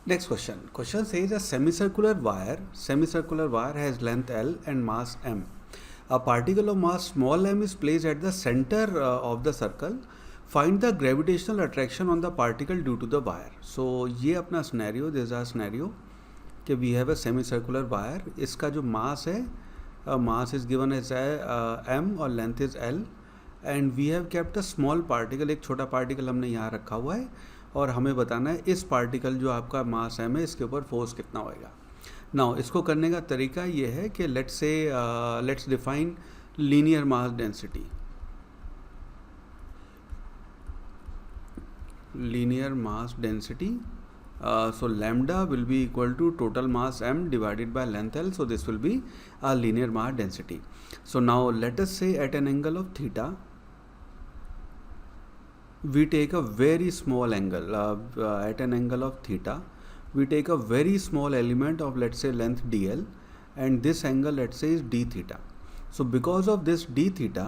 Next question. Question says a semicircular wire has length L and mass m. A particle of mass small m is placed at the center of the circle. Find the gravitational attraction on the particle due to the wire. So ये अपना scenario, this is our scenario कि we have a semicircular wire. इसका जो mass है, mass is given as m और length is L, and we have kept a small particle, एक छोटा particle हमने यहाँ रखा हुआ है और हमें बताना है इस पार्टिकल जो आपका मास m है इसके ऊपर फोर्स कितना होएगा. नाउ इसको करने का तरीका ये है कि let's define linear mass density. Linear mass density, so lambda will be equal to total mass m divided by length L, so this will be a linear mass density. So now let us say at an angle of theta we take a very small angle, at an angle of theta we take a very small element of, let's say, length dl, and this angle, let's say, is d theta. So because of this d theta,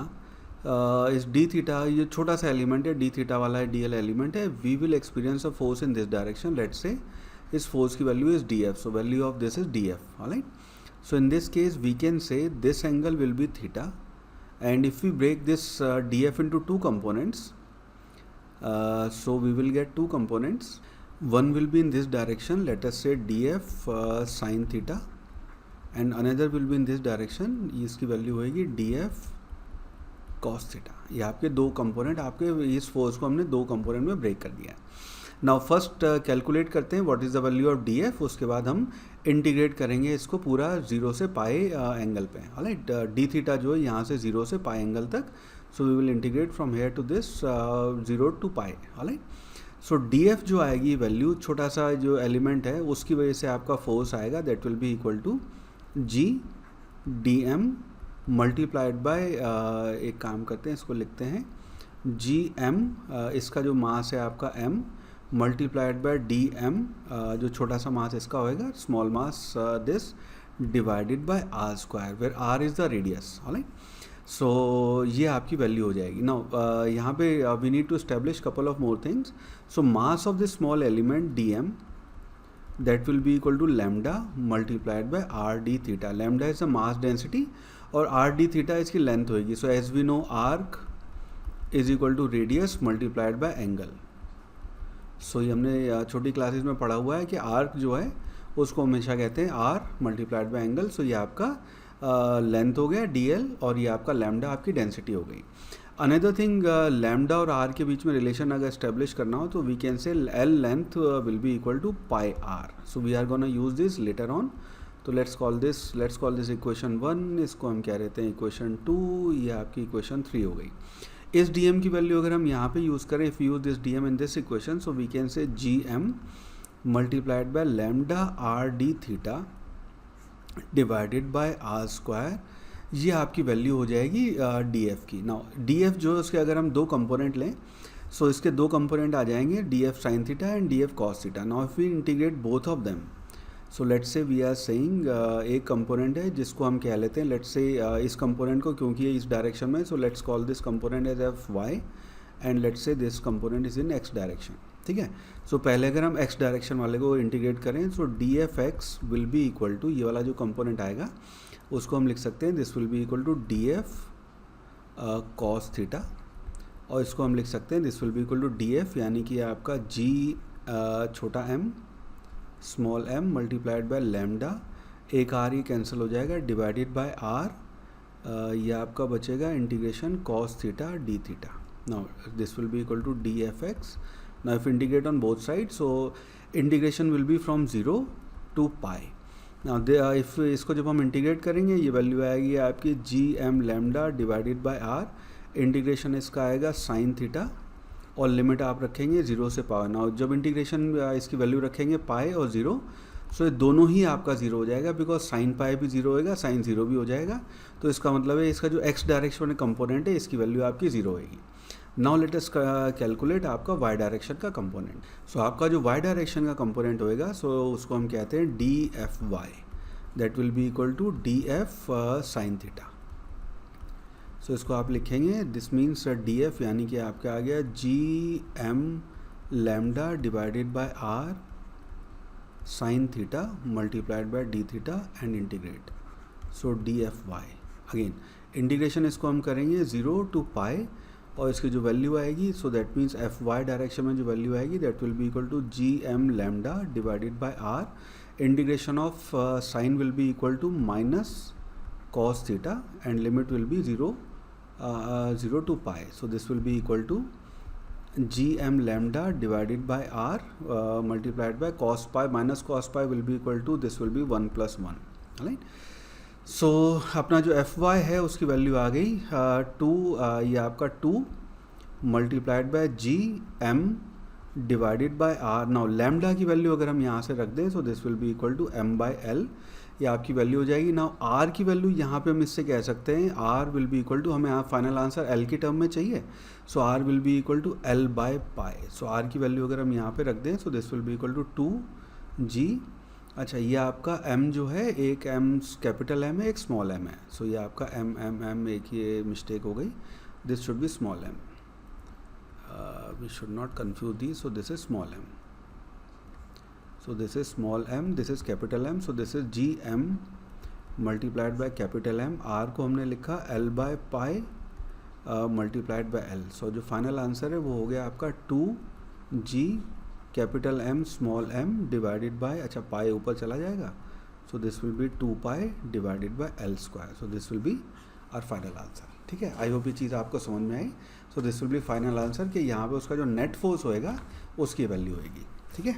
इस d theta ये छोटा सा element है, d theta वाला है, dl element है, we will experience a force in this direction. Let's say इस force की value is df, so value of this is df. Alright, so in this case we can say this angle will be theta, and if we break this df into two components, so we will get two components. One will be in this direction, let us say df sin theta, and another will be in this direction, इसकी value होगी df cos theta. ये आपके दो component, आपके इस force को हमने दो कंपोनेंट में ब्रेक कर दिया है. नाउ फर्स्ट कैलकुलेट करते हैं what is the value of df, उसके बाद हम इंटीग्रेट करेंगे इसको पूरा 0 से पाई एंगल पे. ऑलराइट, d थीटा जो है यहाँ से 0 से पाई एंगल तक, so we will integrate from here to this 0 to pi. Alright, so df जो आएगी वैल्यू, छोटा सा जो एलिमेंट है उसकी वजह से आपका फोर्स आएगा, that will be equal to g dm multiplied by, एक काम करते हैं इसको लिखते हैं gm, इसका जो मास है आपका m मल्टीप्लाइड बाय dm, जो छोटा सा मास इसका होएगा, small mass this, divided by r square, where r is the radius. Alright, so ये आपकी वैल्यू हो जाएगी. नाउ यहाँ पे we need to establish couple of more things. So mass of this small element dm, that will be equal to lambda multiplied by r d theta. Lambda is the mass density और r d theta इसकी length होगी. So as we know arc is equal to radius multiplied by angle. So ये हमने छोटी classes में पढ़ा हुआ है कि arc जो है उसको हमेशा कहते हैं r multiplied by angle. So ये आपका लेंथ हो गया dl और ये आपका lambda आपकी डेंसिटी हो गई. अनदर थिंग, लैम्डा और आर के बीच में रिलेशन अगर एस्टेब्लिश करना हो तो we can say L length will be equal to pi R. So we are gonna use this later on. तो लेट्स कॉल दिस इक्वेशन 1, इसको हम क्या रहते हैं इक्वेशन 2, ये आपकी इक्वेशन 3 हो गई. इस डी एम की वैल्यू अगर हम यहाँ पे यूज़ करें, if use this D M in this equation, so we can say G M multiplied by lambda R D theta divided by R square. ये आपकी वैल्यू हो जाएगी df की. नाउ df जो है उसके अगर हम दो कंपोनेंट लें, सो इसके दो कंपोनेंट आ जाएंगे df sin theta and df cos theta. Now if we integrate both of them, so let's say we are saying एक कंपोनेंट है जिसको हम कह लेते हैं, लेट्स से इस कंपोनेंट को, क्योंकि ये इस डायरेक्शन में, so let's call this component as F Y, and let's say this component is in X direction. ठीक है, सो पहले अगर हम एक्स डायरेक्शन वाले को इंटीग्रेट करें, so df x will be equal to, ये वाला जो कंपोनेंट आएगा उसको हम लिख सकते हैं, this will be equal to df cos theta, और इसको हम लिख सकते हैं this will be equal to df, यानी कि आपका g छोटा m small m multiplied by lambda, एक r ही कैंसिल हो जाएगा, डिवाइडेड बाय r, ये आपका बचेगा integration cos theta d theta. Now this will be equal to df x. Now if integrate on both side, so integration will B from 0 to pi. Now if इसको जब हम integrate करेंगे, ये value आएगी आपकी G M lambda divided by R, integration इसका आएगा sine theta, और लिमिट आप रखेंगे 0 से पाई. नाउ जब इंटीग्रेशन इसकी वैल्यू रखेंगे पाई और 0, सो ये दोनों ही आपका 0 हो जाएगा, बिकॉज साइन पाई भी 0 होएगा, साइन 0 भी हो जाएगा. तो इसका मतलब है इसका जो एक्स डायरेक्शन में कंपोनेंट है इसकी वैल्यू आपकी 0 होएगी. नाउ लेट अस कैलकुलेट आपका वाई डायरेक्शन का कंपोनेंट. सो आपका जो वाई डायरेक्शन का कंपोनेंट होएगा, सो उसको हम कहते हैं D F Y, that will be equal to D F sine theta. So इसको आप लिखेंगे, दिस मीन्स डी एफ यानी कि आपका आ गया G M lambda divided by R sin theta multiplied by d theta and integrate. So dfy again integration इसको हम करेंगे 0 to पाई और इसकी जो वैल्यू आएगी, so that means F Y direction में जो वैल्यू आएगी that will be equal to G M lambda divided by R. Integration of sine will be equal to minus cos theta and limit will be 0 to pi. So this will be equal to G M lambda divided by R multiplied by cos pi minus cos pi will be equal to this will be 1+1. Right. सो अपना जो F Y है उसकी value आ गई 2 ये आपका 2 multiplied by G M divided by R. Now lambda की value अगर हम यहाँ से रख दें so this will be equal to M by L, ये आपकी वैल्यू हो जाएगी. नाउ आर की वैल्यू यहाँ पे हम इससे कह सकते हैं R will be equal to, हमें यहाँ फाइनल आंसर एल की टर्म में चाहिए, so R will be equal to L by pi. So R की वैल्यू अगर हम यहाँ पे रख दें so this will be equal to 2 G. अच्छा, ये आपका m जो है, एक m कैपिटल M है, एक स्मॉल m है. सो ये आपका m एक ये मिस्टेक हो गई. This should be small m. We should not confuse the. So this is small m. So this is small m, this is capital M. So this is G m multiplied by capital M. r को हमने लिखा l by pi multiplied by l. So जो final answer है वो हो गया आपका 2g capital M small m divided by, अच्छा पाई ऊपर चला जाएगा, so this will be 2 pi divided by l square. So this will be our final answer. ठीक है, आई होप ये चीज़ आपको समझ में आई. So this will be final answer कि यहाँ पे उसका जो नेट फोर्स होएगा उसकी वैल्यू होएगी. ठीक है.